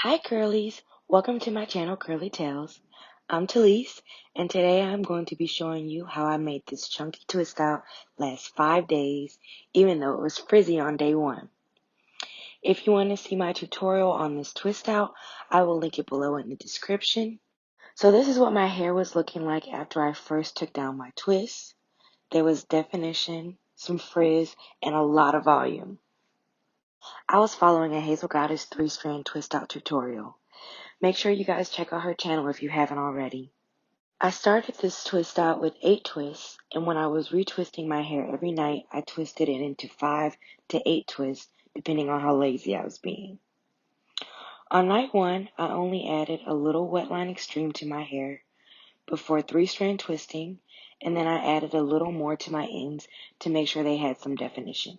Hi Curlies, welcome to my channel Curly Tales. I'm Talise, and today I'm going to be showing you how I made this chunky twist out last 5 days, even though it was frizzy on day 1. If you want to see my tutorial on this twist out, I will link it below in the description. So this is what my hair was looking like after I first took down my twist. There was definition, some frizz, and a lot of volume. I was following a Hazel Goddess 3-strand twist out tutorial. Make sure you guys check out her channel if you haven't already. I started this twist out with 8 twists, and when I was retwisting my hair every night, I twisted it into 5 to 8 twists, depending on how lazy I was being. On night 1, I only added a little Wetline Xtreme to my hair before 3-strand twisting, and then I added a little more to my ends to make sure they had some definition.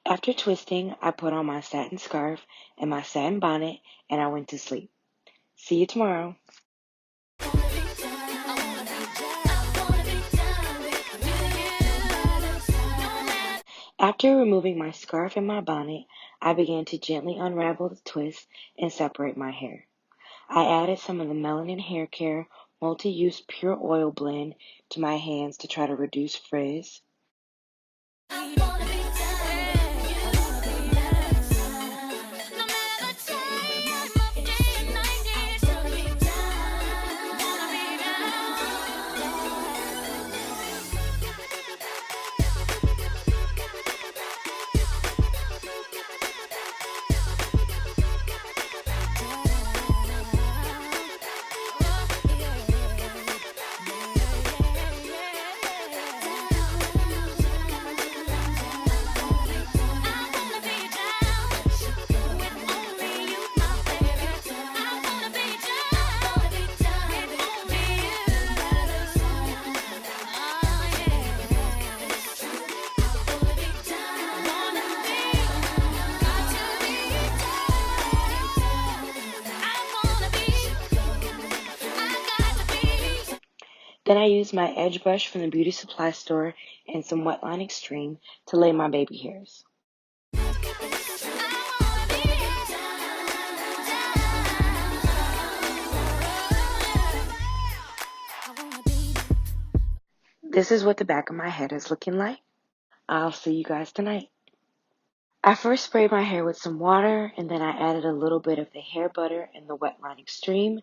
After twisting, I put on my satin scarf and my satin bonnet, and I went to sleep. See you tomorrow. After removing my scarf and my bonnet, I began to gently unravel the twist and separate my hair. I added some of the Melanin Haircare multi-use pure oil blend to my hands to try to reduce frizz. Then I used my edge brush from the beauty supply store and some Wetline Xtreme to lay my baby hairs. This is what the back of my head is looking like. I'll see you guys tonight. I first sprayed my hair with some water, and then I added a little bit of the hair butter and the Wetline Xtreme.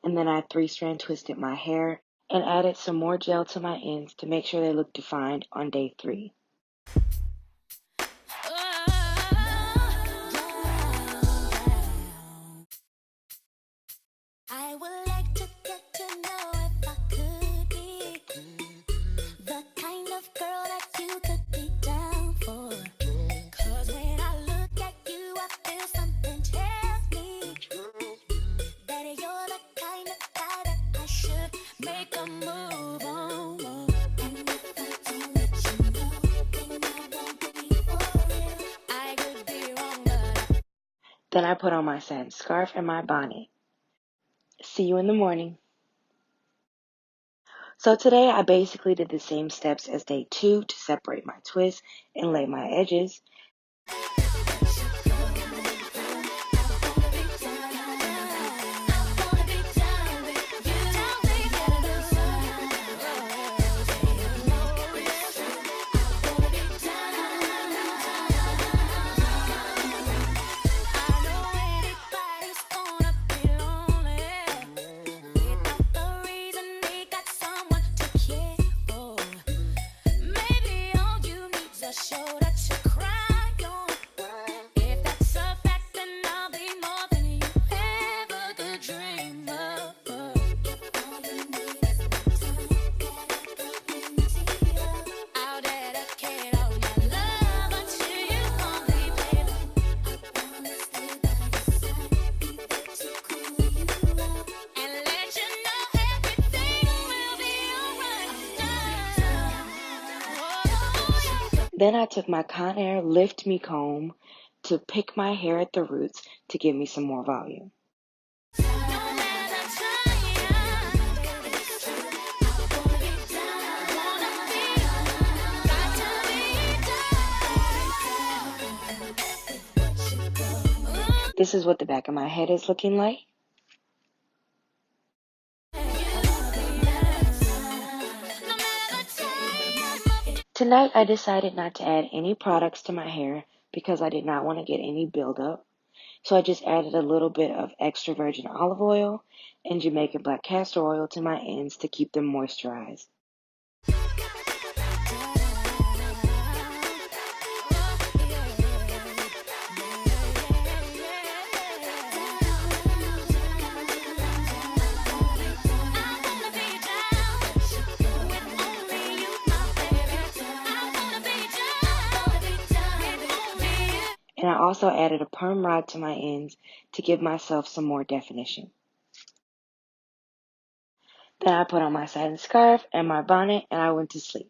And then I 3-strand twisted my hair and added some more gel to my ends to make sure they look defined on day 3. Then I put on my satin scarf and my bonnet. See you in the morning. So today I basically did the same steps as day 2 to separate my twist and lay my edges. Show that you cry. Then I took my Conair Lift Me comb to pick my hair at the roots to give me some more volume. This is what the back of my head is looking like. Tonight I decided not to add any products to my hair because I did not want to get any buildup. So I just added a little bit of extra virgin olive oil and Jamaican black castor oil to my ends to keep them moisturized. And I also added a perm rod to my ends to give myself some more definition. Then I put on my satin scarf and my bonnet and I went to sleep.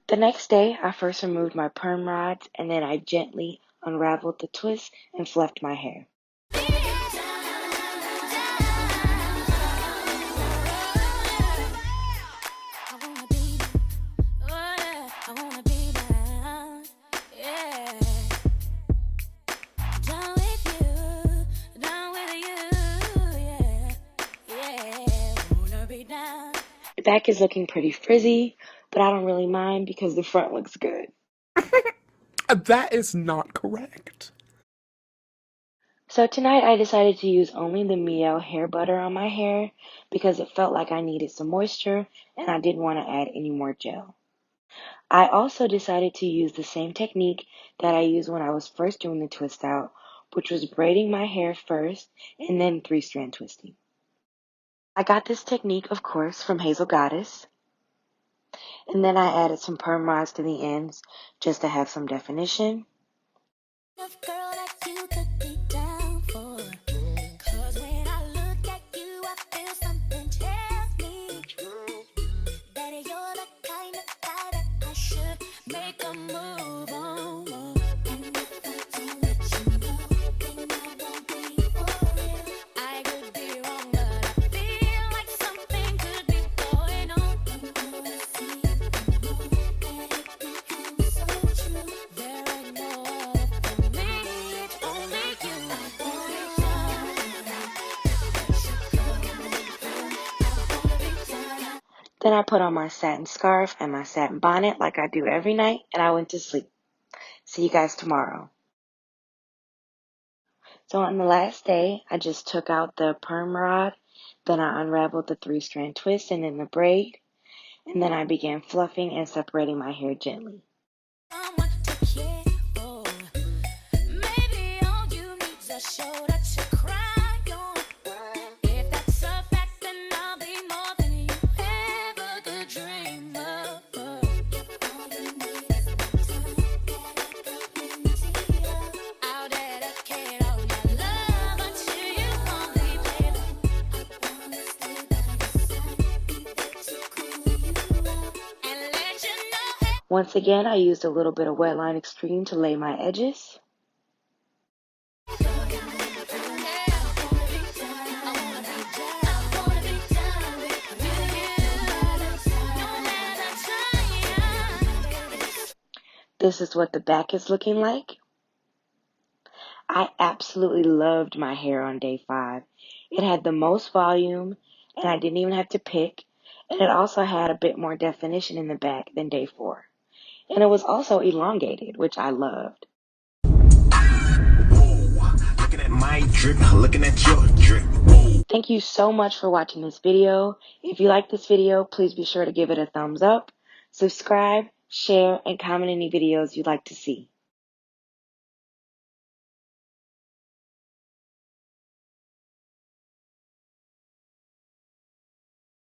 The next day, I first removed my perm rods and then I gently unraveled the twist and fluffed my hair. The back is looking pretty frizzy, but I don't really mind because the front looks good. That is not correct. So tonight I decided to use only the Mielle hair butter on my hair because it felt like I needed some moisture and I didn't want to add any more gel. I also decided to use the same technique that I used when I was first doing the twist out, which was braiding my hair first and then 3-strand twisting. I got this technique, of course, from Hazel Goddess. And then I added some perm rods to the ends just to have some definition. Then I put on my satin scarf and my satin bonnet like I do every night, and I went to sleep. See you guys tomorrow. So on the last day, I just took out the perm rod, then I unraveled the 3-strand twist and then the braid, and then I began fluffing and separating my hair gently. Once again, I used a little bit of Wetline Xtreme to lay my edges. This is what the back is looking like. I absolutely loved my hair on day 5. It had the most volume, and I didn't even have to pick, and it also had a bit more definition in the back than day 4. And it was also elongated, which I loved. Looking at my drip, looking at your drip. Thank you so much for watching this video. If you like this video, please be sure to give it a thumbs up, subscribe, share, and comment any videos you'd like to see.